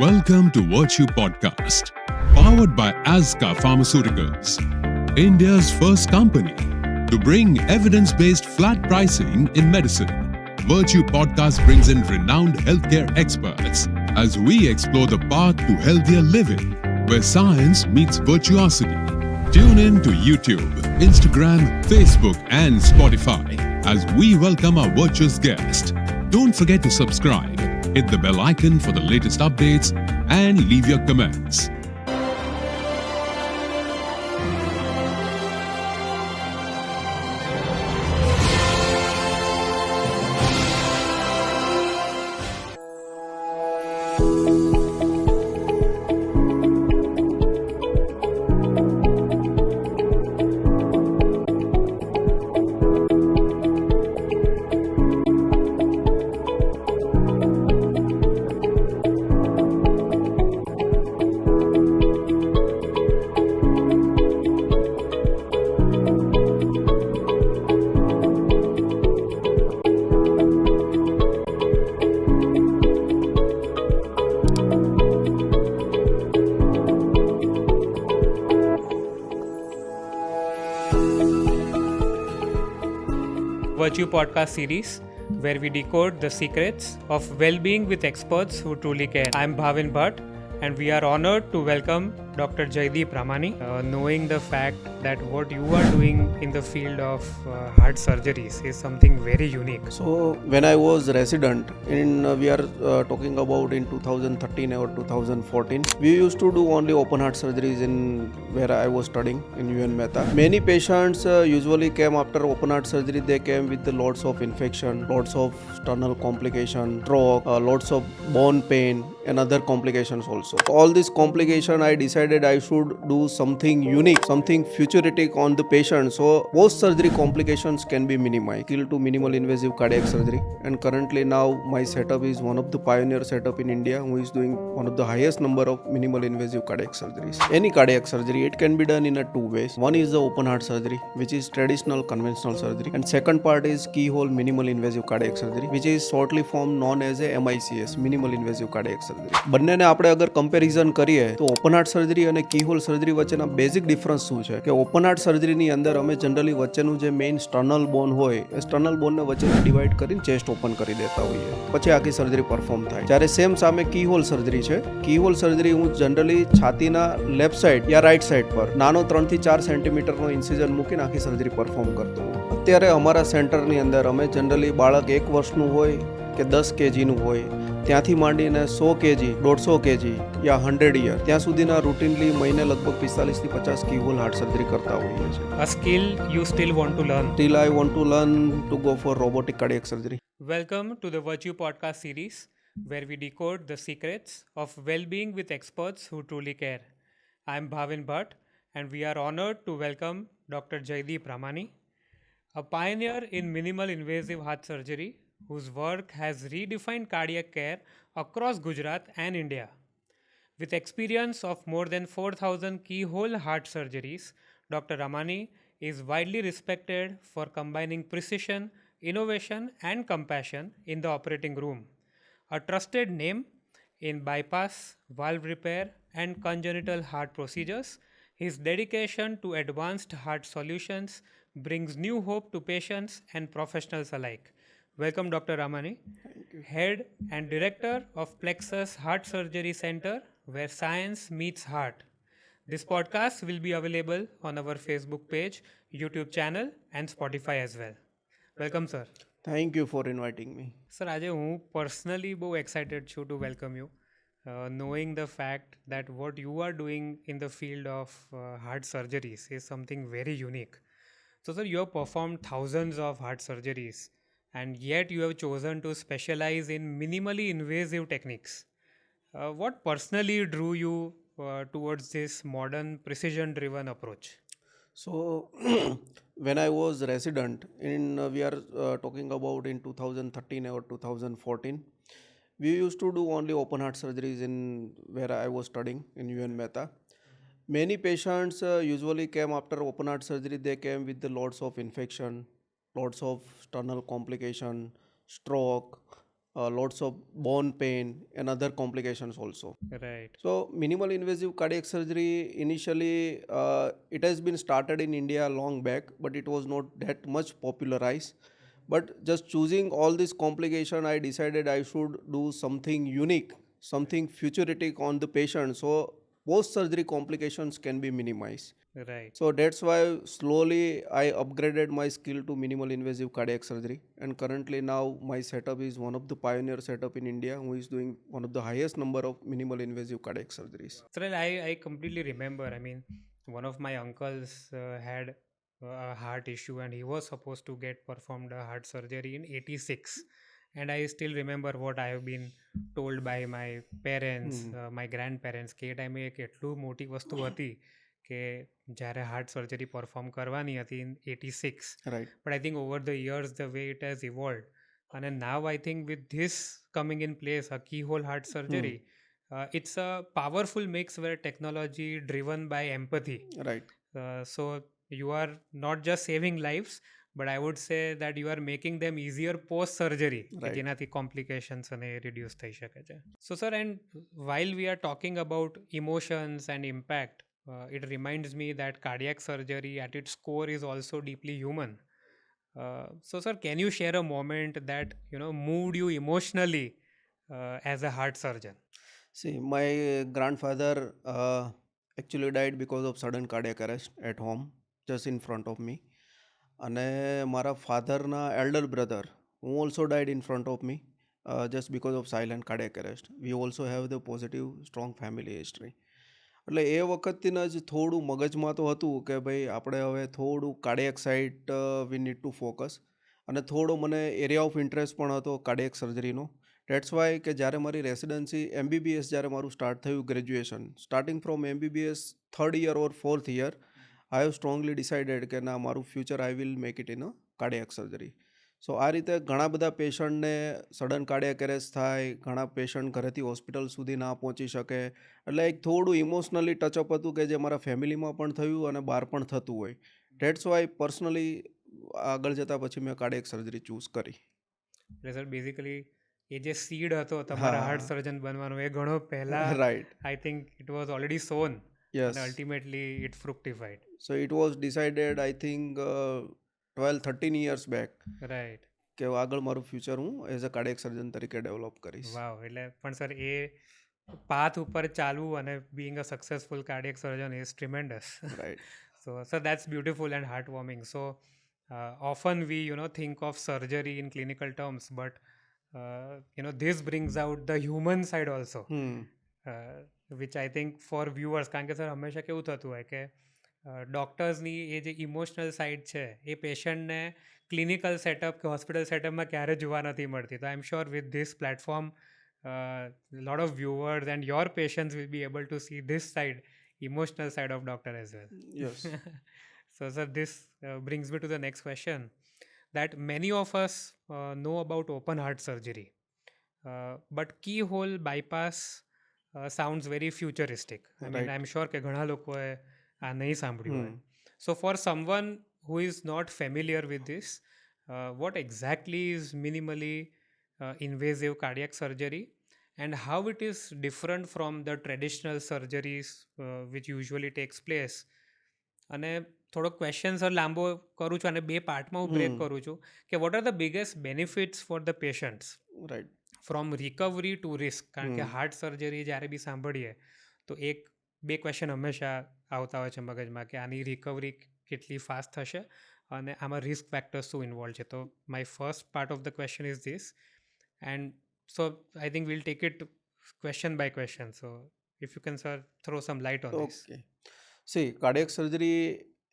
Welcome to Virtue Podcast, powered by Azka Pharmaceuticals, India's first company to bring evidence-based flat pricing in medicine. Virtue Podcast brings in renowned healthcare experts as we explore the path to healthier living, where science meets virtuosity. Tune in to YouTube, Instagram, Facebook, and Spotify as we welcome our virtuous guest. Don't forget to subscribe, hit the bell icon for the latest updates, and leave your comments. Virtue podcast series where we decode the secrets of well-being with experts who truly care. I'm Bhavin Bhatt and we are honored to welcome Dr. Jaideep Ramani. Knowing the fact that what you are doing in the field of heart surgeries is something very unique. So when I was resident we are talking about in 2013 or 2014, we used to do only open heart surgeries in where I was studying in UN Mehta. Many patients usually came after open heart surgery. They came with lots of infection, lots of sternal complication, stroke, lots of bone pain and other complications also. All these complications, I decided I should do something unique, something futuristic on the patient, so post-surgery complications can be minimized. Till to minimal invasive cardiac surgery, and currently now my setup is one of the pioneer setup in India who is doing one of the highest number of minimal invasive cardiac surgeries. Any cardiac surgery, it can be done in two ways. One is the open heart surgery, which is traditional conventional surgery, and second part is keyhole minimal invasive cardiac surgery, which is shortly formed known as a MICS, minimal invasive cardiac surgery. બંનેને આપણે અગર comparison કરીએ તો open heart surgery અને કીહોલ surgery વચ્ચેના basic difference શું છે કે ઓપન હાર્ટ સર્જરીની અંદર અમે જનરલી વચ્ચેનું જે મેઇન સ્ટર્નલ બોન હોય એ સ્ટર્નલ બોનને વચ્ચેથી ડિવાઈડ કરીને ચેસ્ટ ઓપન કરી દેતા હોઈએ, પછી આખી સર્જરી પરફોર્મ થાય. જ્યારે સેમ સામે કીહોલ સર્જરી છે. કીહોલ સર્જરી હું જનરલી છાતીના લેફ્ટ સાઈડ યા રાઈટ સાઈડ પર નાનો 3 થી 4 સેન્ટીમીટરનો ઇન્સિઝન મૂકીને આખી સર્જરી પરફોર્મ કરતો હોઉં. અત્યારે અમારા સેન્ટરની અંદર અમે જનરલી બાળક 1 વર્ષનું હોય કે 10 કેજીનું હોય ત્યાંથી માંડીને 100 કેજી, 150 કેજી યા 100 યર ત્યાં સુધીના રૂટીનલી મહિને લગભગ 45 થી 50 કીહોલ હાર્ટ સર્જરી કરતા હોઈએ છીએ. A skill you still want to learn. Still I want to learn to go for robotic cardiac surgery. Welcome to the Virtue podcast series where we decode the secrets of well-being with experts who truly care. I'm Bhavin Bhatt and we are honored to welcome Dr. Jaideep Ramani, a pioneer in minimal invasive heart surgery whose work has redefined cardiac care across Gujarat and India. With experience of more than 4,000 keyhole heart surgeries, Dr. Ramani is widely respected for combining precision, innovation, and compassion in the operating room. A trusted name in bypass, valve repair, and congenital heart procedures, his dedication to advanced heart solutions brings new hope to patients and professionals alike. Welcome, Dr. Ramani, Head and Director of Plexus Heart Surgery Center, where science meets heart. This podcast will be available on our Facebook page, YouTube channel, and Spotify as well. Welcome, sir. Thank you for inviting me. Sir, આજે હું personally બહુ excited છું to welcome you, knowing the fact that what you are doing in the field of heart surgeries is something very unique. So, sir, you have performed thousands of heart surgeries, and yet you have chosen to specialize in minimally invasive techniques. What personally drew you towards this modern precision-driven approach? So when I was resident we are talking about in 2013 or 2014, we used to do only open heart surgeries in where I was studying in UN Mehta. Many patients usually came after open heart surgery. They came with lots of infection, lots of sternal complication, stroke, lots of bone pain and other complications also. Right. So minimal invasive cardiac surgery initially it has been started in India long back, but it was not that much popularized. But just choosing all this complication, I decided I should do something unique, something futuristic on the patient, so post surgery complications can be minimized. Right. So that's why slowly I upgraded my skill to minimal invasive cardiac surgery, and currently now my setup is one of the pioneer setup in India who is doing one of the highest number of minimal invasive cardiac surgeries. So I completely remember. I mean, one of my uncles had a heart issue and he was supposed to get performed a heart surgery in 86. And I still remember what I have been told by my parents, my grandparents, કે એ ટાઈમે એક એટલું મોટી વસ્તુ હતી કે જ્યારે heart surgery perform કરવાની હતી in 86. Right. But I think over the years, the way it has evolved, and now I think with this coming in place, a keyhole heart surgery, it's a powerful mix where technology driven by empathy. Right. So you are not just saving lives, but I would say that you are making them easier post surgery, Right. જેનાથી complications અને reduce થઈ શકે છે. So sir, and while we are talking about emotions and impact, it reminds me that cardiac surgery at its core is also deeply human. So sir, can you share a moment that moved you emotionally as a heart surgeon? See, my grandfather actually died because of sudden cardiac arrest at home, just in front of me. અને મારા ફાધરના elder brother who also died in front of me just because of silent cardiac arrest. We also have the positive strong family history. એટલે એ વખતથી જ થોડું મગજમાં તો હતું કે ભાઈ આપણે હવે થોડું cardiac side we need to focus, અને થોડો મને એરિયા ઓફ ઇન્ટરેસ્ટ પણ હતો કાર્ડિયક સર્જરીનો. ડેટ્સ વાય કે જ્યારે મારી રેસિડન્સી MBBS જ્યારે મારું સ્ટાર્ટ થયું graduation, starting from MBBS 3rd year or 4th year, I have strongly decided કે ના, મારું future I will make it in a cardiac surgery. So આ રીતે ઘણા બધા પેશન્ટને સડન કાર્ડિયક એરેસ્ટ થાય, ઘણા પેશન્ટ ઘરેથી હોસ્પિટલ સુધી ના પહોંચી શકે, એટલે એક થોડું ઇમોશનલી ટચઅપ હતું કે જે મારા ફેમિલીમાં પણ થયું અને બહાર પણ થતું હોય. ડેટ્સ વાય પર્સનલી આગળ જતાં પછી મેં કાર્ડિયક સર્જરી ચૂઝ કરી. એટલે સર બેઝિકલી એ જે સીડ હતો તમારા હાર્ટ સર્જન બનવાનો, એ ઘણો પહેલા right, I think it was already shown. Yes, and ultimately it fructified. So it was decided I think 12-13 years back Right. કે આગળ મારું ફ્યુચર હું એઝ અ કાર્ડિયક સર્જન તરીકે ડેવલપ કરીશ. વાવ, એટલે પણ સર એ પાથ ઉપર ચાલવું અને being a successful cardiac surgeon is tremendous. Right. So sir, that's beautiful and heartwarming. So often we think of surgery in clinical terms, but this brings out the human side also. Which I think for viewers, કારણ કે sir હંમેશા કેવું થતું હોય કે ડૉક્ટર્સની એ જે emotional side છે એ પેશન્ટને ક્લિનિકલ સેટઅપ કે હોસ્પિટલ સેટઅપમાં ક્યારે જોવા નથી મળતી. તો I am sure with this platform lot of viewers and your patients will be able to see this side, emotional side of doctor as well. Yes. So sir, this brings me to the next question, that many of us know about open heart surgery, but keyhole bypass sounds very futuristic. I mean, Right. I'm sure કે ઘણા લોકોએ આ નહીં સાંભળ્યું હોય. So for someone who is not familiar with this, what exactly is minimally invasive cardiac surgery and how it is different from the traditional surgeries which usually takes place? અને થોડો question sir લાંબો કરું છું અને બે પાર્ટમાં હું break કરું છું કે what are the biggest benefits for the patients Right. From recovery to risk? કારણ કે હાર્ટ સર્જરી જ્યારે બી સાંભળીએ તો બે ક્વેશ્ચન હંમેશા આવતા હોય છે મગજમાં કે આની રિકવરી કેટલી ફાસ્ટ થશે અને આમાં રિસ્ક ફેક્ટર્સ શું ઇન્વોલ્વ છે. તો my first part of the question is this, and so I think we'll take it question by question. So if you can sir throw some light on this. Okay. See, cardiac surgery,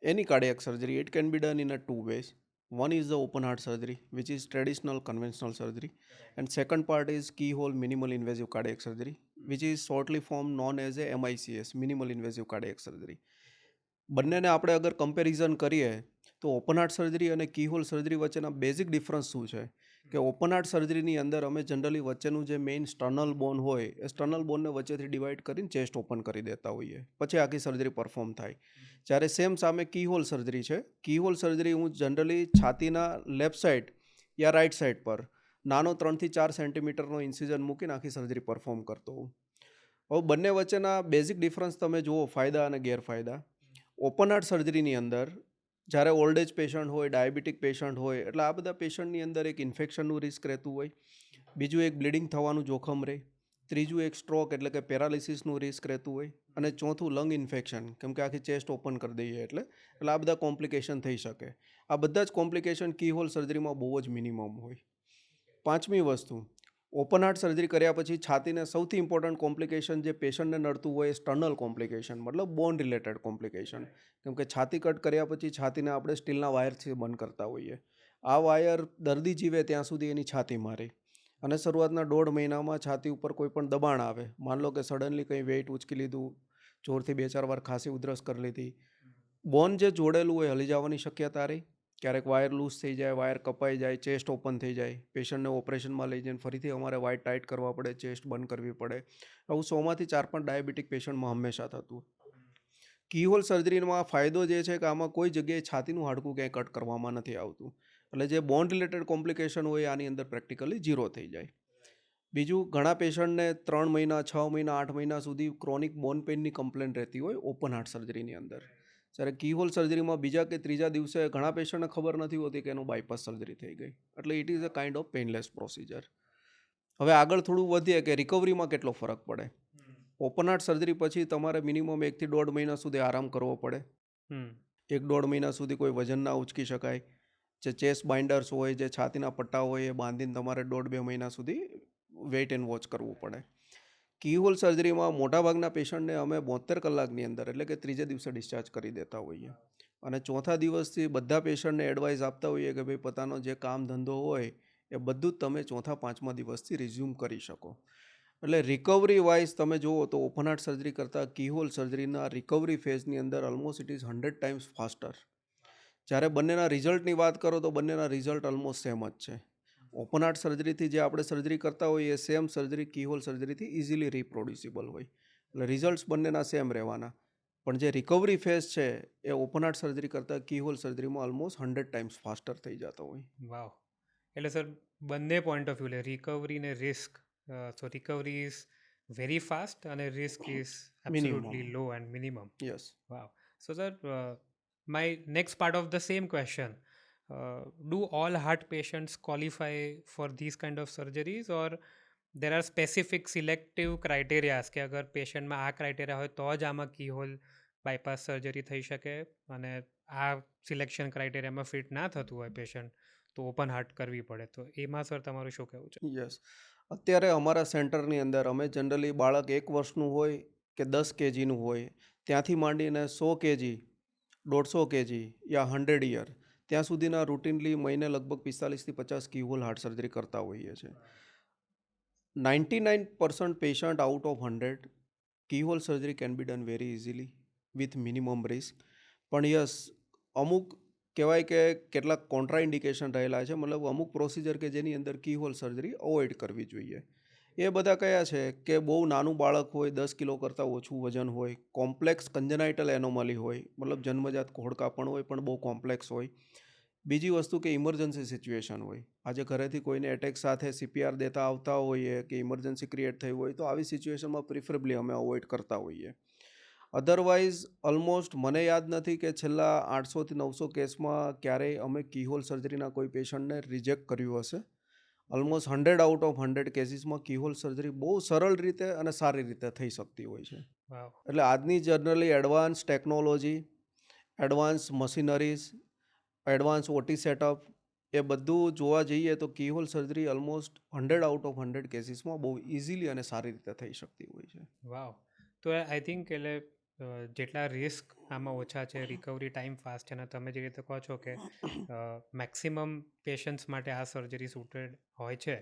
any cardiac surgery, it can be done in a two ways. One is the open heart surgery, which is traditional conventional surgery, and second part is keyhole minimal invasive cardiac surgery, which is shortly form known as a MICS, minimal invasive cardiac surgery. બંનેને આપણે અગર comparison કરીએ તો open heart surgery અને કીહોલ surgery વચ્ચેના basic difference શું છે કે ઓપન હાર્ટ સર્જરીની અંદર અમે જનરલી વચ્ચેનું જે મેઇન સ્ટર્નલ બોન હોય એ સ્ટર્નલ બોનને વચ્ચેથી ડિવાઈડ કરીને ચેસ્ટ ઓપન કરી દેતા હોઈએ, પછી આખી સર્જરી પરફોર્મ થાય. જ્યારે સેમ સામે કીહોલ સર્જરી છે, કીહોલ સર્જરી હું જનરલી છાતીના લેફ્ટ સાઈડ યા રાઈટ સાઈડ પર નાનો 3 થી 4 સેન્ટીમીટરનો ઇન્સિઝન મૂકીને આખી સર્જરી પરફોર્મ કરતો હોઉં. હવે બંને વચ્ચેના બેઝિક ડિફરન્સ તમે જુઓ, ફાયદા અને ગેરફાયદા. ઓપન હાર્ટ સર્જરીની અંદર જ્યારે ઓલ્ડ એજ પેશન્ટ હોય, ડાયાબિટીક પેશન્ટ હોય, એટલે આ બધા પેશન્ટની અંદર એક ઇન્ફેક્શનનું રિસ્ક રહેતું હોય, બીજું એક બ્લીડિંગ થવાનું જોખમ રહે, ત્રીજું એક સ્ટ્રોક એટલે કે પેરાલિસિસનું રિસ્ક રહેતું હોય, અને ચોથું લંગ ઇન્ફેક્શન, કેમ કે આખી ચેસ્ટ ઓપન કરી દઈએ એટલે આ બધા કોમ્પ્લિકેશન થઈ શકે. આ બધા જ કોમ્પ્લિકેશન કીહોલ સર્જરીમાં બહુ જ મિનિમમ હોય. પાંચમી વસ્તુ, ઓપન હાર્ટ સર્જરી કર્યા પછી છાતીને સૌથી ઇમ્પોર્ટન્ટ કોમ્પ્લિકેશન જે પેશન્ટને નડતું હોય એ સ્ટર્નલ કોમ્પ્લિકેશન, મતલબ બોન રિલેટેડ કોમ્પ્લિકેશન. કેમ કે છાતી કટ કર્યા પછી છાતીને આપણે સ્ટીલના વાયરથી બંધ કરતા હોઈએ. આ વાયર દર્દી જીવે ત્યાં સુધી એની છાતીમાં રહે, અને શરૂઆતના 1.5 મહિનામાં છાતી ઉપર કોઈ પણ દબાણ આવે, માન લો કે સડનલી કંઈ વેઇટ ઉચકી લીધું, જોરથી 2-4 વાર ખાંસી ઉધરસ કરી લીધી, બોન જે જોડેલું હોય હલી જવાની શક્યતા રહી. ક્યારેક વાયર લૂઝ થઈ જાય, વાયર કપાઈ જાય, ચેસ્ટ ઓપન થઈ જાય, પેશન્ટને ઓપરેશનમાં લઈ જઈને ફરીથી અમારે વાયર ટાઈટ કરવા પડે, ચેસ્ટ બંધ કરવી પડે. આવું 100માંથી 4-5 ડાયાબિટીક પેશન્ટમાં હંમેશા થતું. કીહોલ સર્જરીમાં ફાયદો જે છે કે આમાં કોઈ જગ્યાએ છાતીનું હાડકું ક્યાંય કટ કરવામાં નથી આવતું, એટલે જે બોન રિલેટેડ કોમ્પ્લિકેશન હોય આની અંદર પ્રેક્ટિકલી 0 થઈ જાય. બીજું, ઘણા પેશન્ટને 3 મહિના, 6 મહિના, 8 મહિના સુધી ક્રોનિક બોન પેઇનની કમ્પ્લેન રહેતી હોય ઓપન હાર્ટ સર્જરીની અંદર. જ્યારે કીહોલ સર્જરીમાં બીજા કે ત્રીજા દિવસે ઘણા પેશન્ટને ખબર નથી હોતી કે એનું બાયપાસ સર્જરી થઈ ગઈ, એટલે it is a kind of painless procedure. હવે આગળ થોડું વધીએ કે રિકવરીમાં કેટલો ફરક પડે. ઓપન હાર્ટ સર્જરી પછી તમારે મિનિમમ 1 થી 1.5 મહિના સુધી આરામ કરવો પડે. 1-1.5 મહિના સુધી કોઈ વજન ના ઉચકી શકાય. જે ચેસ્ટ બાઇન્ડર્સ હોય, જે છાતીના પટ્ટા હોય, એ બાંધીને તમારે 1.5-2 મહિના સુધી વેઇટ એન્ડ વોચ કરવું પડે. કીહોલ સર્જરીમાં મોટાભાગના પેશન્ટને અમે 72 કલાકની અંદર, એટલે કે ત્રીજે દિવસે ડિસ્ચાર્જ કરી દેતા હોઈએ, અને ચોથા દિવસથી બધા પેશન્ટને એડવાઇસ આપતા હોઈએ કે ભાઈ પોતાનો જે કામ ધંધો હોય એ બધું જ તમે 4-5મા દિવસથી રિઝ્યુમ કરી શકો. એટલે રિકવરી વાઇઝ તમે જુઓ તો ઓપન હાર્ટ સર્જરી કરતાં કીહોલ સર્જરીના રિકવરી ફેઝની અંદર almost it is 100 times faster. જ્યારે બંનેના રિઝલ્ટની વાત કરો તો બંનેના રિઝલ્ટ ઓલમોસ્ટ સેમ જ છે. ઓપન હાર્ટ સર્જરીથી જે આપણે સર્જરી કરતા હોઈએ એ સેમ સર્જરી કીહોલ સર્જરીથી ઇઝીલી રિપ્રોડ્યુસિબલ હોય, એટલે રિઝલ્ટ્સ બંનેના સેમ રહેવાના. પણ જે રિકવરી ફેઝ છે એ ઓપન હાર્ટ સર્જરી કરતાં કીહોલ સર્જરીમાં ઓલમોસ્ટ 100 ટાઈમ્સ ફાસ્ટર થઈ જતો હોય. વાવ. એટલે સર બંને પોઈન્ટ ઓફ વ્યૂ લે રિકવરી ને risk. So recovery is very fast અને risk is absolutely low and minimum. Yes. Wow. So, sir, my next part of the same question, do all heart patients qualify for these kind of surgeries, or there are specific selective criteria કે અગર પેશન્ટમાં આ criteria હોય તો જ આમાં કીહોલ bypass surgery થઈ શકે, અને આ સિલેક્શન ક્રાઇટેરિયામાં ફિટ ના થતું હોય પેશન્ટ તો ઓપન હાર્ટ કરવી પડે, તો એમાં સર તમારું શું કહેવું છે? યસ. અત્યારે અમારા સેન્ટરની અંદર અમે જનરલી બાળક 1 વર્ષનું હોય કે 10 kgનું હોય ત્યાંથી માંડીને 100 kg, 150 kg યા 100 યર ત્યાં સુધીના રૂટીનલી મહિને લગભગ 45 થી 50 કીહોલ હાર્ટ સર્જરી કરતા હોઈએ છીએ. 99% patient out of 100 keyhole surgery can be done very easily with minimum risk. પણ યસ, અમુક કહેવાય કે કેટલાક કોન્ટ્રાઇન્ડિકેશન રહેલા છે, મતલબ અમુક પ્રોસિજર કે જેની અંદર કીહોલ સર્જરી અવોઇડ કરવી જોઈએ. એ બધા કયા છે કે બહુ નાનું બાળક હોય, 10 કિલો કરતાં ઓછું વજન હોય, કોમ્પ્લેક્સ કન્જનાઇટલ એનોમલી હોય, મતલબ જન્મજાત ઘોડકાપણ હોય પણ બહુ કોમ્પ્લેક્સ હોય. બીજી વસ્તુ કે ઇમરજન્સી સિચ્યુએશન હોય, આજે ઘરેથી કોઈને એટેક સાથે CPR દેતા આવતા હોઈએ કે ઇમરજન્સી ક્રિએટ થઈ હોય તો આવી સિચ્યુએશનમાં પ્રિફરેબલી અમે અવોઇડ કરતા હોઈએ. અધરવાઇઝ ઓલમોસ્ટ મને યાદ નથી કે છેલ્લા 800 થી 900 કેસમાં ક્યારેય અમે કીહોલ સર્જરીના કોઈ પેશન્ટને રિજેક્ટ કર્યું હશે. ઓલમોસ્ટ 100 આઉટ ઓફ 100 કેસીસમાં કીહોલ સર્જરી બહુ સરળ રીતે અને સારી રીતે થઈ શકતી હોય છે. એટલે આજની generally advance technology, advance machineries, advance OT setup, એ બધું જોવા જઈએ તો keyhole surgery almost 100 out of 100 કેસીસમાં બહુ ઇઝીલી અને સારી રીતે થઈ શકતી હોય છે. વાવ. તો આઈ થિંક એટલે જેટલા રિસ્ક આમાં ઓછા છે, રિકવરી ટાઈમ ફાસ્ટ છે, અને તમે જે રીતે કહો છો કે મેક્સિમમ પેશન્ટ્સ માટે આ સર્જરી સુટેડ હોય છે,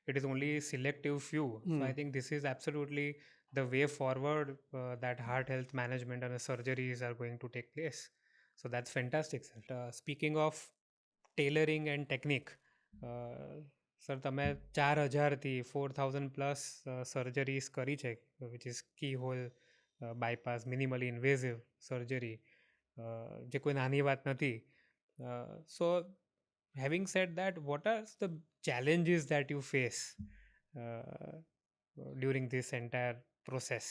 it is only selective few. So I think this is absolutely the way forward that heart health management અને surgeries are going to take place. So that's fantastic, sir. Speaking of tailoring and technique, sir તમે 4000થી 4000 plus surgeries કરી છે, which is keyhole bypass minimally invasive surgery, જે કોઈ નાની વાત નથી. સો having said that, what are the challenges that you face uh, during this entire process?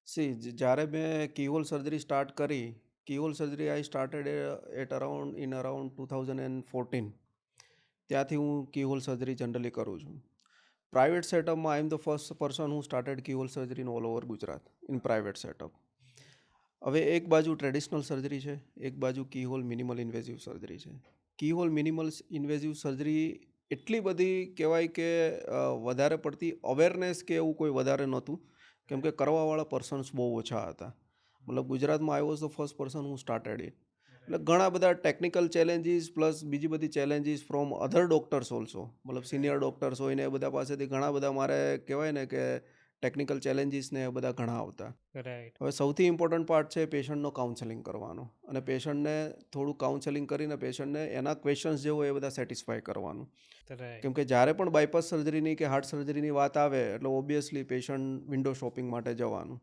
જ્યારે મેં કીહોલ સર્જરી સ્ટાર્ટ કરી, keyhole surgery I started at around 2014. ત્યાંથી હું કીહોલ સર્જરી જનરલી કરું છું. પ્રાઇવેટ સેટઅપમાં I am the first person હું started keyhole surgery in all over Gujarat in private setup. હવે એક બાજુ ટ્રેડિશનલ સર્જરી છે, એક બાજુ કીહોલ મિનિમલ ઇન્વેઝિવ સર્જરી છે. કીહોલ મિનિમલ ઇન્વેઝિવ સર્જરી એટલી બધી કહેવાય કે વધારે પડતી અવેરનેસ કે એવું કોઈ વધારે નહોતું, કેમ કે કરવાવાળા પર્સન્સ બહુ ઓછા હતા. મતલબ ગુજરાતમાં I was the first person હું સ્ટાર્ટેડ ઇટ. એટલે ઘણા બધા ટેકનિકલ ચેલેન્જીસ પ્લસ બીજી બધી challenges from other doctors also, મતલબ સિનિયર ડૉક્ટર્સ હોય ને એ બધા પાસેથી ઘણા બધા મારે કહેવાય ને કે ટેકનિકલ ચેલેન્જીસ ને એ બધા ઘણા આવતા. રાઈટ. હવે સૌથી ઇમ્પોર્ટન્ટ પાર્ટ છે પેશન્ટનો કાઉન્સેલિંગ કરવાનો, અને પેશન્ટને થોડું કાઉન્સેલિંગ કરીને પેશન્ટને એના ક્વેશ્ચન્સ જે હોય એ બધા સેટિસ્ફાય કરવાનું. રાઈટ. કેમ કે જ્યારે પણ બાયપાસ સર્જરીની કે હાર્ટ સર્જરીની વાત આવે એટલે ઓબ્વિયસલી પેશન્ટ વિન્ડો શોપિંગ માટે જવાનું.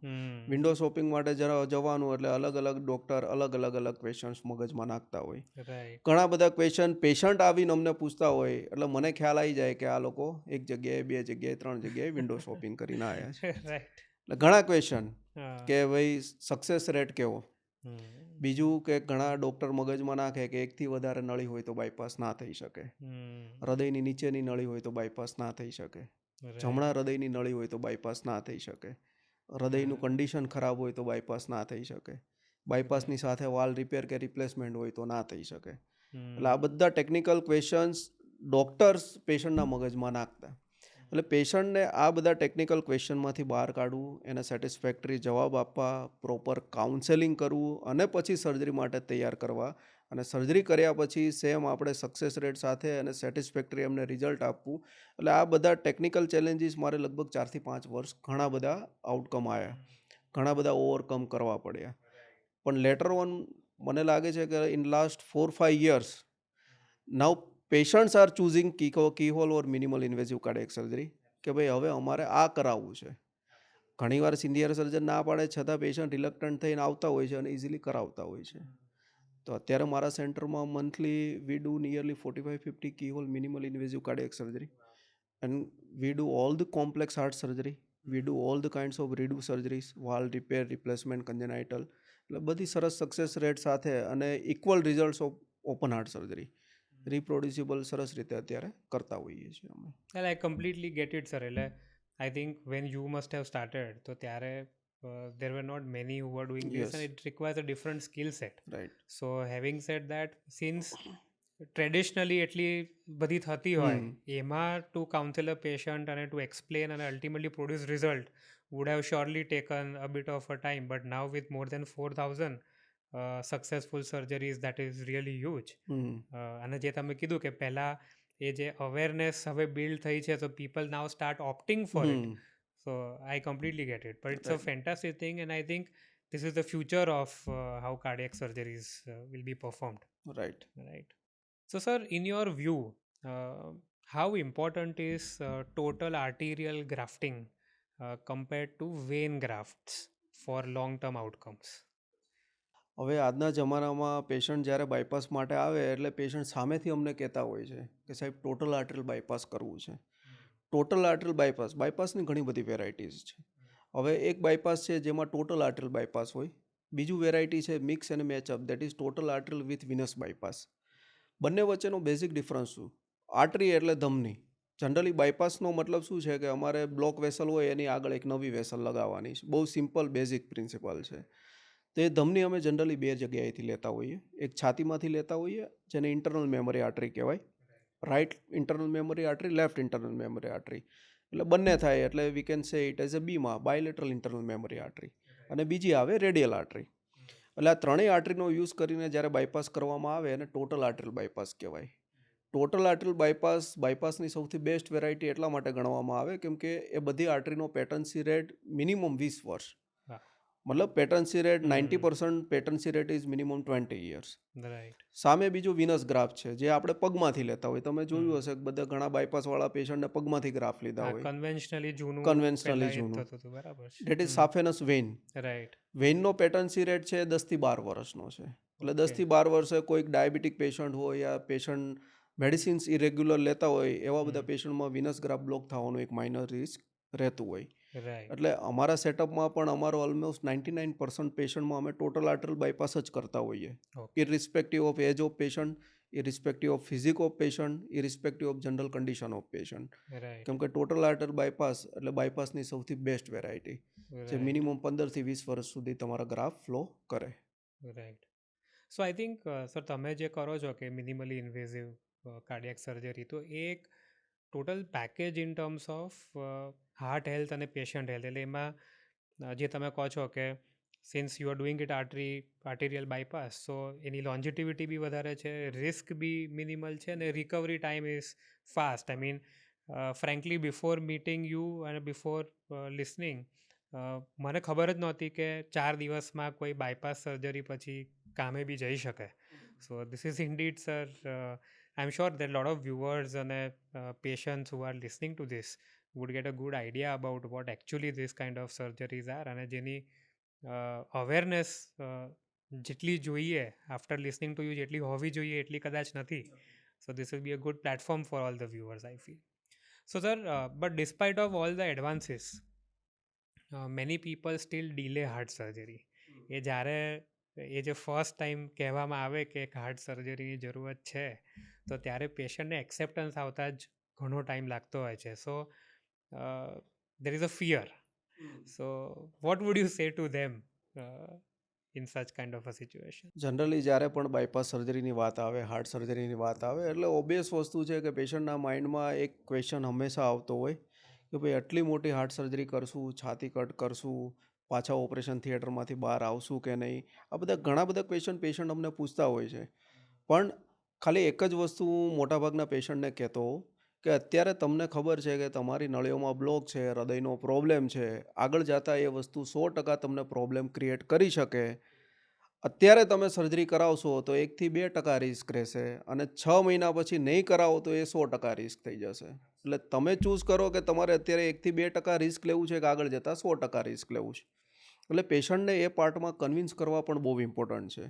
વિન્ડો શોપિંગ માટે જવાનું એટલે અલગ અલગ ડૉક્ટર અલગ ક્વેશ્ચન્સ મગજમાં નાખતા હોય. રાઈટ. ઘણા બધા ક્વેશ્ચન પેશન્ટ આવીને અમને પૂછતા હોય એટલે મને ખ્યાલ આવી જાય કે આ લોકો એક જગ્યાએ, બે જગ્યાએ, 3 જગ્યાએ વિન્ડો શોપિંગ કરીને આવ્યા છે. રાઈટ. એટલે ઘણા ક્વેશ્ચન કે ભાઈ સક્સેસ રેટ કેવો. બીજું કે ઘણા ડૉક્ટર મગજમાં નાખે કે એકથી વધારે નળી હોય તો બાયપાસ ના થઈ શકે, હૃદયની નીચેની નળી હોય તો બાયપાસ ના થઈ શકે, જમણા હૃદયની નળી હોય તો બાયપાસ ના થઈ શકે, હૃદયનું કન્ડિશન ખરાબ હોય તો બાયપાસ ના થઈ શકે, બાયપાસની સાથે વાલ રિપેર કે રિપ્લેસમેન્ટ હોય તો ના થઈ શકે. એટલે આ બધા ટેકનિકલ ક્વેશ્ચન્સ ડૉક્ટર્સ પેશન્ટના મગજમાં નાખતા. એટલે પેશન્ટને આ બધા ટેકનિકલ ક્વેશ્ચનમાંથી બહાર કાઢવું, એને સેટિસ્ફેક્ટરી જવાબ આપવા, પ્રોપર કાઉન્સેલિંગ કરવું અને પછી સર્જરી માટે તૈયાર કરવા. અને સર્જરી કર્યા પછી સેમ આપણે સક્સેસ રેટ સાથે અને સેટિસ્ફેક્ટરી એમને રિઝલ્ટ આપવું. એટલે આ બધા ટેકનિકલ ચેલેન્જીસ મારે લગભગ 4 થી 5 વર્ષ ઘણા બધા આઉટકમ આવ્યા, ઘણા બધા ઓવરકમ કરવા પડ્યા. પણ લેટર ઓન મને લાગે છે કે in last 4-5 years now patients are choosing keyhole or minimal invasive cardiac surgery, કે ભાઈ હવે અમારે આ કરાવવું છે. ઘણીવાર સિનિયર સર્જન ના પાડે છતાં પેશન્ટ રિલક્ટન્ટ થઈને આવતા હોય છે અને ઇઝીલી કરાવતા હોય છે. તો અત્યારે મારા સેન્ટરમાં monthly we do nearly 45-50 keyhole minimal invasive cardiac surgery and we do all the complex heart surgery, we do all the kinds of redo surgeries, valve repair, replacement, congenital. એટલે બધી સરસ સક્સેસ રેટ સાથે અને equal results of open heart surgery reproducible સરસ રીતે અત્યારે કરતા હોઈએ છીએ અમે. Well, I completely get it, sir. એટલે I think when you must have started, તો ત્યારે there were not many who were doing this, Yes. and it requires a different skill set. Right. So having said that, since traditionally એટલી બધી થતી હોય, એમાં to counsel a patient અને to explain and ultimately produce result would have surely taken a bit of a time, but now with more than 4,000 successful surgeries, that is really huge. અને જે તમે કીધું કે પહેલા એ જે અવેરનેસ હવે build થઈ છે, so people now start opting for it. So I completely get it, but it's a fantastic thing, and I think this is the future of how cardiac surgeries will be performed. Right. Right. So, sir, in your view, how important is total arterial grafting compared to vein grafts for long-term outcomes? હવે આજના જમાનામાં patient જ્યારે bypass માટે આવે એટલે patient સામેથી અમને કહેતા હોય છે કે સાહેબ ટોટલ આર્ટરિયલ બાયપાસ કરવું છે. ટોટલ આર્ટરિયલ બાયપાસની ઘણી બધી વેરાયટીઝ છે. હવે એક બાયપાસ છે જેમાં ટોટલ આર્ટરિયલ બાયપાસ હોય, બીજું વેરાયટી છે મિક્સ અને match up, that is total arterial with venous bypass. બંને વચ્ચેનો બેઝિક ડિફરન્સ શું? આર્ટરી એટલે ધમની. જનરલી બાયપાસનો મતલબ શું છે કે અમારે બ્લોક વેસલ હોય એની આગળ એક નવી વેસલ લગાવવાની છે. બહુ સિમ્પલ બેઝિક પ્રિન્સિપલ છે. તો એ ધમની અમે જનરલી 2 જગ્યાએથી લેતા હોઈએ. એક છાતીમાંથી લેતા હોઈએ જેને ઇન્ટરનલ મેમરી આર્ટરી કહેવાય, right internal mammary artery, left internal mammary artery. એટલે બંને થાય એટલે we can say it as a BIMA bilateral internal mammary artery. અને બીજી આવે રેડિયલ આર્ટરી. એટલે આ ત્રણેય આર્ટરીનો યુઝ કરીને જ્યારે બાયપાસ કરવામાં આવે એને ટોટલ આર્ટરિયલ બાયપાસ કહેવાય. ટોટલ આર્ટરિયલ બાયપાસની સૌથી બેસ્ટ વેરાયટી એટલા માટે ગણવામાં આવે કેમ કે એ બધી આર્ટરીનો પેટન્સી રેટ મિનિમમ 20 વર્ષ. મતલબ patency rate 90% patency rate is minimum 20 years. Right. સામે બીજું વિનસ ગ્રાફ છે જે આપણે પગમાંથી લેતા હોય. તમે જોયું હશે બધા ઘણા બાયપાસવાળા પેશન્ટને પગમાંથી ગ્રાફ લીધા હોય. કન્વેન્શનલી જૂનું Conventionally પહેલા એ જૂનું. થતું હતું, બરાબર છે. That is saphenous vein. Right. વેઇનનો પેટન્સી રેટ છે 10 થી 12 વર્ષનો છે. એટલે 10 થી 12 વર્ષે કોઈક ડાયાબિટીક પેશન્ટ હોય યા પેશન્ટ મેડિસિન્સ ઇરેગ્યુલર લેતા હોય એવા બધા પેશન્ટમાં વિનસ ગ્રાફ બ્લોક થવાનું એક માઇનર રિસ્ક રહેતું હોય. રાઈટ. એટલે અમારા સેટઅપમાં પણ અમારો ઓલમોસ્ટ 99% પેશન્ટમાં અમે ટોટલ આર્ટરલ બાયપાસ જ કરતા હોઈએ, okay. Irrespective of age of patient, irrespective of physique of patient, irrespective of general condition of patient. Right. કેમ કે ટોટલ આર્ટર બાયપાસ એટલે બાયપાસની સૌથી બેસ્ટ વેરાયટી જે મિનિમમ 15 થી 20 વર્ષ સુધી તમારા ગ્રાફ ફ્લો કરે. Right. So I think sir તમે જે કરો છો કે મિનિમલી ઇન્વેઝિવ કાર્ડિયાક સર્જરી, તો એ એક total package in terms of heart health અને પેશન્ટ હેલ્થ. એટલે એમાં જે તમે કહો છો કે since you are doing it arterial bypass, so એની લોન્જિટિવિટી બી વધારે છે, રિસ્ક બી મિનિમલ છે અને recovery time is fast. I mean frankly before meeting you અને બિફોર લિસનિંગ મને ખબર જ નહોતી કે 4 દિવસમાં કોઈ બાયપાસ સર્જરી પછી કામે બી જઈ શકે. So this is indeed sir, I am sure that lot of viewers અને patients who are listening to this would get a good idea about what actually this kind of surgeries are, અને જેની awareness જેટલી જોઈએ after listening to you જેટલી હોવી જોઈએ એટલી કદાચ નથી. સો this will be a good platform for all the viewers, I feel. So sir, but despite of all the advances, many people still delay heart surgery. એ જ્યારે એ જે ફર્સ્ટ ટાઈમ કહેવામાં આવે કે એક હાર્ટ સર્જરીની જરૂરત છે તો ત્યારે પેશન્ટને એક્સેપ્ટન્સ આવતા જ ઘણો ટાઈમ લાગતો હોય છે. સો there is a fear. So what would you say to them in such kind of a situation? Generally જ્યારે પણ બાયપાસ સર્જરીની વાત આવે, હાર્ટ સર્જરીની વાત આવે એટલે ઓબ્વિયસ વસ્તુ છે કે પેશન્ટના માઇન્ડમાં એક ક્વેશ્ચન હંમેશા આવતો હોય કે ભાઈ આટલી મોટી હાર્ટ સર્જરી કરશું, છાતી કટ કરશું, પાછા ઓપરેશન થિયેટરમાંથી બહાર આવશું કે નહીં, આ બધા ઘણા બધા ક્વેશ્ચન પેશન્ટ અમને પૂછતા હોય છે. પણ ખાલી એક જ વસ્તુ હું મોટાભાગના પેશન્ટને કહેતો હોઉં કે અત્યારે તમને ખબર છે કે તમારી નળીઓમાં બ્લોક છે, હૃદયનો પ્રોબ્લેમ છે, આગળ જતાં એ વસ્તુ 100% તમને પ્રોબ્લેમ ક્રિએટ કરી શકે. અત્યારે તમે સર્જરી કરાવશો તો 1 થી 2% રિસ્ક રહેશે અને 6 મહિના પછી નહીં કરાવો તો એ 100% રિસ્ક થઈ જશે. એટલે તમે ચૂઝ કરો કે તમારે અત્યારે 1 થી 2% રિસ્ક લેવું છે કે આગળ જતાં 100% રિસ્ક લેવું છે. એટલે પેશન્ટને એ પાર્ટમાં કન્વિન્સ કરવા પણ બહુ ઇમ્પોર્ટન્ટ છે.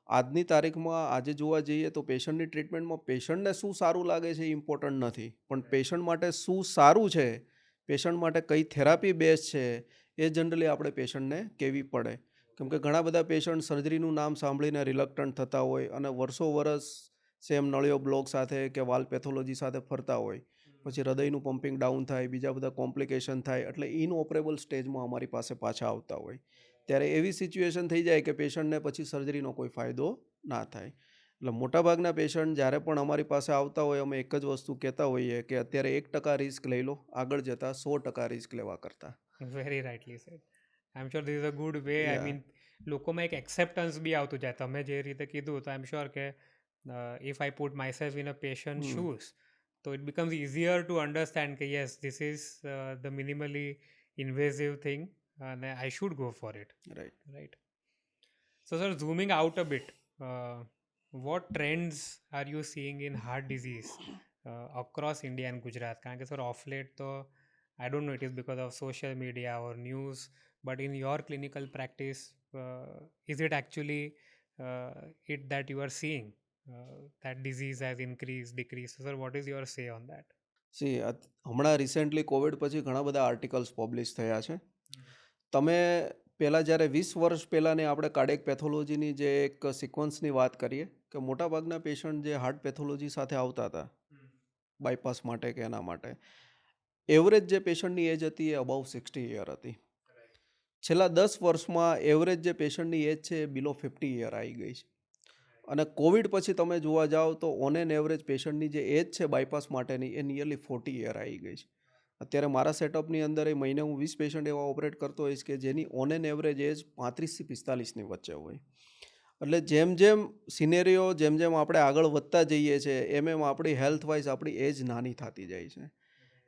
આજની તારીખમાં આજે જોવા જઈએ તો પેશન્ટની ટ્રીટમેન્ટમાં પેશન્ટને શું સારું લાગે છે એ ઇમ્પોર્ટન્ટ નથી, પણ પેશન્ટ માટે શું સારું છે, પેશન્ટ માટે કઈ થેરાપી બેસ્ટ છે એ જનરલી આપણે પેશન્ટને કહેવી પડે. કેમ કે ઘણા બધા પેશન્ટ સર્જરીનું નામ સાંભળીને રિલક્ટન્ટ થતા હોય અને વર્ષો વર્ષ સેમ નળીઓ બ્લોક સાથે કે વાલ પેથોલોજી સાથે ફરતા હોય, પછી હૃદયનું પમ્પિંગ ડાઉન થાય, બીજા બધા કોમ્પ્લિકેશન થાય, એટલે ઇનઓપરેબલ સ્ટેજમાં અમારી પાસે પાછા આવતા હોય. ત્યારે એવી સિચ્યુએશન થઈ જાય કે પેશન્ટને પછી સર્જરીનો કોઈ ફાયદો ના થાય. એટલે મોટાભાગના પેશન્ટ જ્યારે પણ અમારી પાસે આવતા હોય અમે એક જ વસ્તુ કહેતા હોઈએ કે અત્યારે 1% રિસ્ક લઈ લો, આગળ જતાં 100% રિસ્ક લેવા કરતાં. Very rightly said. I am sure this is a good way. I Yeah. Mean લોકોમાં એક એક્સેપ્ટન્સ બી આવતું જાય. તમે જે રીતે કીધું તો આઈ એમ શ્યોર કે if I put myself in a patient shoes તો it becomes easier to understand કે yes this is the minimally invasive thing and I should go for it. Right. So, sir, zooming out a bit, what trends are you seeing in heart disease across India and Gujarat? કારણ કે sir, off late, તો I don't know, it is because of social media or news, but in your clinical practice, is it actually it that you are seeing that disease has increased, decreased? So, sir, what is your say on that? હમણાં recently Covid પછી ઘણા બધા articles publish થયા છે. તમે પહેલાં જ્યારે 20 વર્ષ પહેલાંની આપણે કાર્ડિયક પેથોલોજીની જે એક સિક્વન્સની વાત કરીએ કે મોટાભાગના પેશન્ટ જે હાર્ટ પેથોલોજી સાથે આવતા હતા બાયપાસ માટે કે એના માટે, એવરેજ જે પેશન્ટની એજ હતી એ અબાઉ 60 યર હતી. છેલ્લા 10 વર્ષમાં એવરેજ જે પેશન્ટની એજ છે એ બિલો 50 યર આવી ગઈ છે. અને કોવિડ પછી તમે જોવા જાઓ તો ઓન એન એવરેજ પેશન્ટની જે એજ છે બાયપાસ માટેની એ નિયરલી 40 યર આવી ગઈ છે. અત્યારે મારા સેટઅપની અંદર એ મહિને હું 20 પેશન્ટ એવા ઓપરેટ કરતો હોઈશ કે જેની ઓન એન એવરેજ એજ 35 થી 45ની વચ્ચે હોય. એટલે જેમ જેમ સિનેરીઓ જેમ જેમ આપણે આગળ વધતા જઈએ છીએ એમ એમ આપણી હેલ્થ વાઇઝ આપણી એજ નાની થતી જાય છે.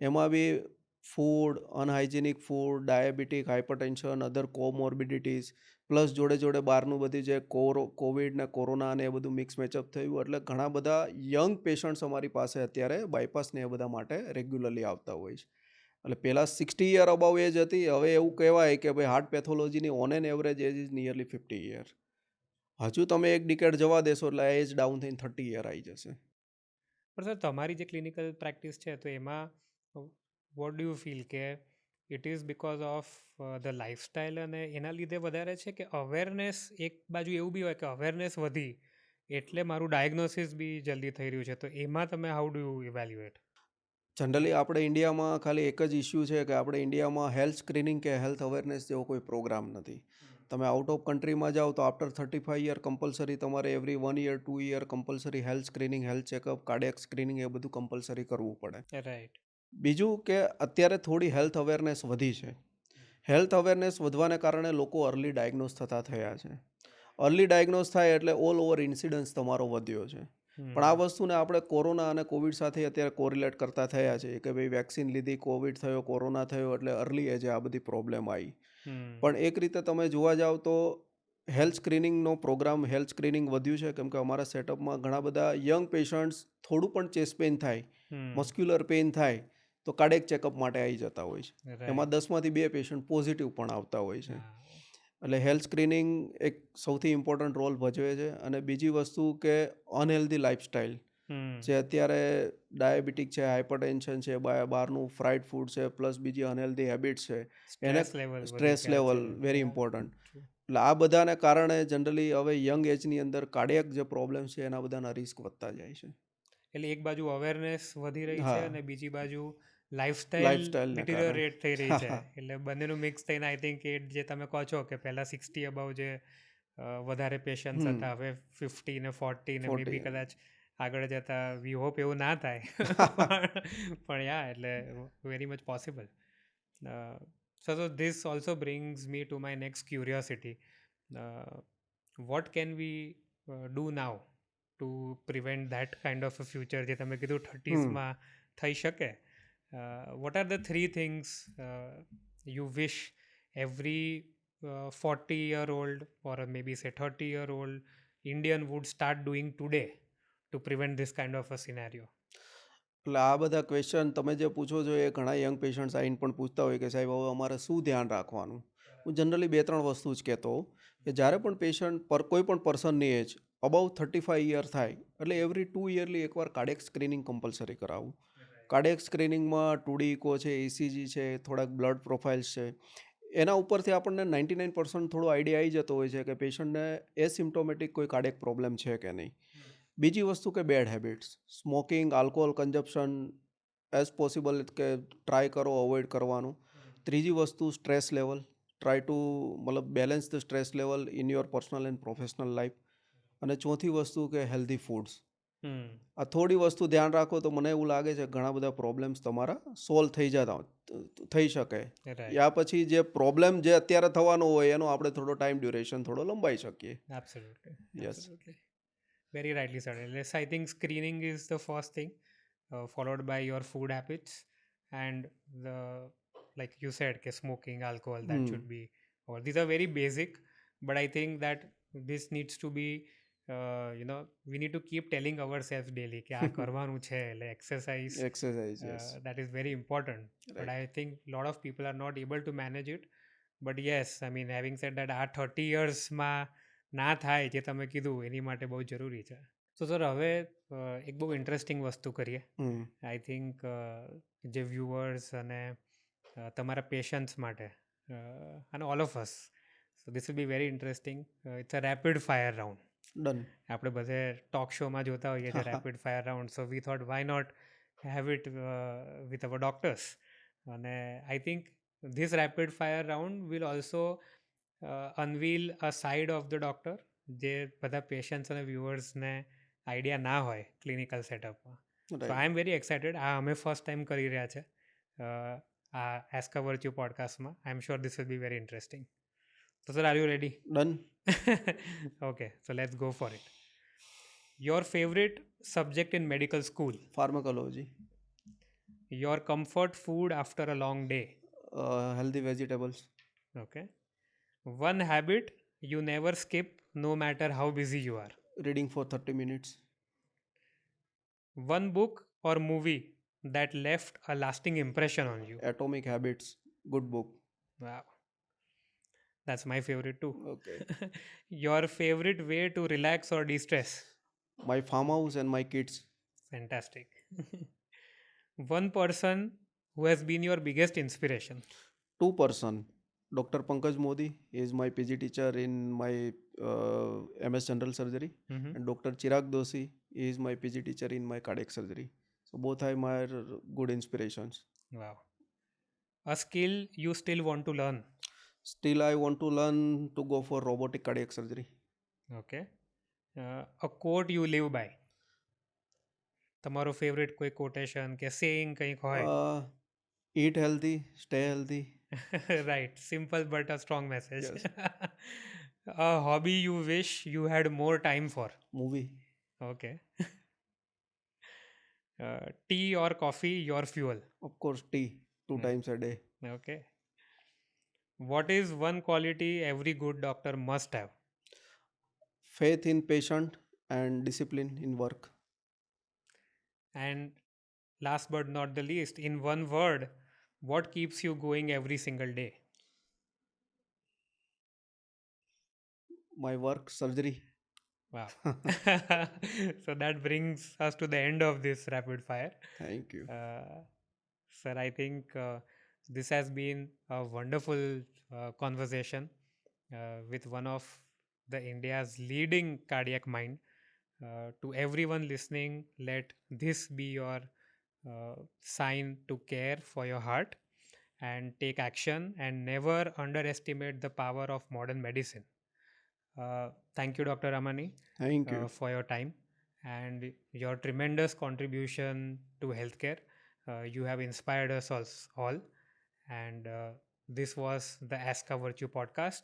એમાં બી food, unhygienic food, diabetic, hypertension, other comorbidities, plus જોડે જોડે બહારનું બધું જે કોવિડ ને કોરોના ને એ બધું મિક્સ મેચઅપ થયું એટલે ઘણા બધા યંગ પેશન્ટ્સ અમારી પાસે અત્યારે બાયપાસ ને એ બધા માટે રેગ્યુલરલી આવતા હોય છે. એટલે પહેલાં 60 યર અબાઉ એજ હતી, હવે એવું કહેવાય કે ભાઈ હાર્ટ પેથોલોજીની on an average age is nearly 50 year. હજુ તમે એક ડિકેડ જવા દેશો એટલે એજ ડાઉન થઈને 30 યર આવી જશે. પણ સર તમારી જે ક્લિનિકલ પ્રેક્ટિસ છે તો એમાં વોટ ડુ યુ ફીલ કે it is because of the lifestyle અને એના લીધે વધારે છે કે અવેરનેસ એક બાજુ એવું બી હોય કે અવેરનેસ વધી એટલે મારું ડાયગ્નોસિસ બી જલ્દી થઈ રહ્યું છે, તો એમાં તમે how do you evaluate? Generally આપણે ઇન્ડિયામાં ખાલી એક જ ઇસ્યુ છે કે આપણે ઇન્ડિયામાં હેલ્થ સ્ક્રીનિંગ કે હેલ્થ અવેરનેસ જેવો કોઈ પ્રોગ્રામ નથી. તમે આઉટ ઓફ કન્ટ્રીમાં જાઓ તો આફ્ટર 35 યર કમ્પલસરી તમારે every 1 year 2 year compulsory health screening, health checkup, cardiac screening એ બધું કમ્પલસરી કરવું પડે. રાઈટ. બીજું કે અત્યારે થોડી હેલ્થ અવેરનેસ વધી છે. હેલ્થ અવેરનેસ વધવાને કારણે લોકો અર્લી ડાયગ્નોસ થયા છે. અર્લી ડાયગ્નોસ થાય એટલે ઓલ ઓવર ઇન્સિડન્સ તમારો વધ્યો છે. પણ આ વસ્તુને આપણે કોરોના અને કોવિડ સાથે અત્યારે કોરિલેટ કરતા થયા છે કે ભાઈ વેક્સિન લીધી, કોવિડ થયો, કોરોના થયો એટલે અર્લી એજે આ બધી પ્રોબ્લેમ આવી. પણ એક રીતે તમે જોવા જાઓ તો હેલ્થ સ્ક્રીનિંગનો પ્રોગ્રામ, હેલ્થ સ્ક્રીનિંગ વધ્યું છે કેમ કે અમારા સેટઅપમાં ઘણા બધા યંગ પેશન્ટ્સ થોડું પણ ચેસ્ટ પેઇન થાય, મસ્ક્યુલર પેઇન થાય તો કાર્ડિયાક ચેકઅપ માટે આવી જતા હોય છે. એમાં 10માંથી 2 પેશન્ટ પોઝિટિવ પણ આવતા હોય છે. એટલે હેલ્થ સ્ક્રીનિંગ એક સૌથી ઇમ્પોર્ટન્ટ રોલ ભજવે છે. અને બીજી વસ્તુ કે અનહેલ્ધી લાઈફસ્ટાઈલ જે અત્યારે ડાયાબિટીક છે, હાઇપરટેન્શન છે, બહારનું ફ્રાઈડ ફૂડ છે, પ્લસ બીજી અનહેલ્ધી હેબિટ્સ છે, એને સ્ટ્રેસ લેવલ વેરી ઇમ્પોર્ટન્ટ. એટલે આ બધાને કારણે જનરલી હવે યંગ એજની અંદર કાર્ડિયાક જે પ્રોબ્લેમ છે એના બધાના રિસ્ક વધતા જાય છે. એટલે એક બાજુ અવેરનેસ વધી રહી છે અને બીજી બાજુ લાઈફસ્ટાઈલ ડિટિરિયોરેટ થઈ રહી છે. એટલે બંનેનું મિક્સ થઈને આઈ થિંક એ જે તમે કહો છો કે પહેલાં 60 અબાઉ જે વધારે પેશન્ટ્સ હતા, હવે 50 ને 40 ને મે બી કદાચ આગળ જતાં વી હોપ એવું ના થાય. પણ યા એટલે very much possible. So this also brings me to my next curiosity. What can we do now to prevent that kind of a future જે તમે કીધું 30sમાં થઈ શકે? What are the 3 things you wish every 40-year-old or maybe say 30-year-old Indian would start doing today to prevent this kind of a scenario? એટલે આ બધા question તમે જે પૂછો છો એ ઘણા યંગ પેશન્ટ્સ આવીને પણ પૂછતા હોય કે સાહેબ હવે અમારે શું ધ્યાન રાખવાનું. હું જનરલી 2-3 વસ્તુ જ કહેતો કે જ્યારે પણ પેશન્ટ કોઈ પણ પર્સનની એજ અબાઉ 35 યર થાય એટલે એવરી 2 યરલી એકવાર કાર્ડિયાક સ્ક્રીનિંગ કમ્પલસરી કરાવવું. કાર્ડિયાક સ્ક્રીનિંગમાં 2D ઇકો છે, ECG છે, થોડાક બ્લડ પ્રોફાઇલ્સ છે. એના ઉપરથી આપણને 99% થોડો આઈડિયા આવી જતો હોય છે કે પેશન્ટને એસિમ્પ્ટોમેટિક કોઈ કાર્ડિયાક પ્રોબ્લેમ છે કે નહીં. બીજી વસ્તુ કે bad habits, smoking, alcohol consumption as possible કે ટ્રાય કરો અવોઇડ કરવાનું. ત્રીજી વસ્તુ સ્ટ્રેસ લેવલ, ટ્રાય ટુ મતલબ balance the stress level in your personal and professional life. અને ચોથી વસ્તુ કે હેલ્ધી ફૂડ્સ. આ થોડી વસ્તુ ધ્યાન રાખો તો મને એવું લાગે છે ઘણા બધા પ્રોબ્લેમ્સ તમારા સોલ્વ થઈ શકે. યા પછી જે પ્રોબ્લેમ જે અત્યારે થવાનો હોય એનો આપણે થોડો ટાઈમ ડ્યુરેશન થોડો લંબાઈ શકીએ. Absolutely. Very rightly said. Yes, I think screening is the first thing, followed by your food habits and the, like you said, smoking, alcohol, that should be, or these are very basic, but I think that this needs to be, we need to keep telling ourselves daily કે આ કરવાનું છે. એટલે exercise, yes. that is very important. Right. But I think a lot of people are not able to manage it. But yes, I mean, having said that, આ 30 yearsમાં ના થાય જે તમે કીધું એની માટે બહુ જરૂરી છે. તો સર હવે એક બહુ ઇન્ટરેસ્ટિંગ વસ્તુ કરીએ. આઈ થિંક જે વ્યુઅર્સ અને તમારા પેશન્ટ્સ માટે અને all of us, so this will be very interesting. It's a rapid fire round. Done. આપણે બધે ટોક શોમાં જોતા હોઈએ છીએ rapid fire round. So we thought why not have it with our doctors. અને I think this rapid fire round will also unveil a side of the doctor જે બધા patients અને વ્યુઅર્સને આઈડિયા ના હોય ક્લિનિકલ સેટઅપમાં. તો આઈ એમ વેરી એક્સાઇટેડ. આ અમે first time કરી રહ્યા છે આ એસ્કા વર્ચ્યુ પોડકાસ્ટમાં. I am sure this will be very interesting. તો sir, are you ready? Done. Okay, so let's go for it. Your favourite subject in medical school? Pharmacology. Your comfort food after a long day? Healthy vegetables. Okay. One habit you never skip no matter how busy you are? Reading for 30 minutes. One book or movie that left a lasting impression on you? Atomic Habits. Good book. Wow. That's my favorite too. Okay. Your favorite way to relax or de-stress? My farmhouse and my kids. Fantastic. One person who has been your biggest inspiration. Two person. Dr. Pankaj Modi is my PG teacher in my MS General Surgery, Mhm. and Dr. Chirag Doshi is my PG teacher in my cardiac surgery. So both are my good inspirations. Wow. A skill you still want to learn. Still, I want to learn to go for robotic cardiac surgery. Okay. A quote you live by. તમારો favourite કોઈ quotation કે saying કંઈક હોય. Uh, Eat healthy, stay healthy. Right, simple but a strong message. Yes. A hobby you wish you had more time for. Movie. Okay. Tea or coffee, your fuel. Of course, tea two Hmm. times a day. Okay. What is one quality every good doctor must have? Faith in patient and discipline in work. And last but not the least, in one word, what keeps you going every single day? My work, surgery. Wow. So that brings us to the end of this rapid fire. Thank you. Sir, I think this has been a wonderful conversation with one of the India's leading cardiac mind. To everyone listening, let this be your sign to care for your heart and take action and never underestimate the power of modern medicine. Thank you, Dr. Ramani, Thank you. for your time and your tremendous contribution to healthcare. You have inspired us all. And this was the Ask a Virtue podcast.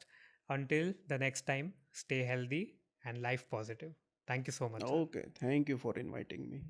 Until the next time, stay healthy and life positive. Thank you so much, sir. Okay. Thank you for inviting me.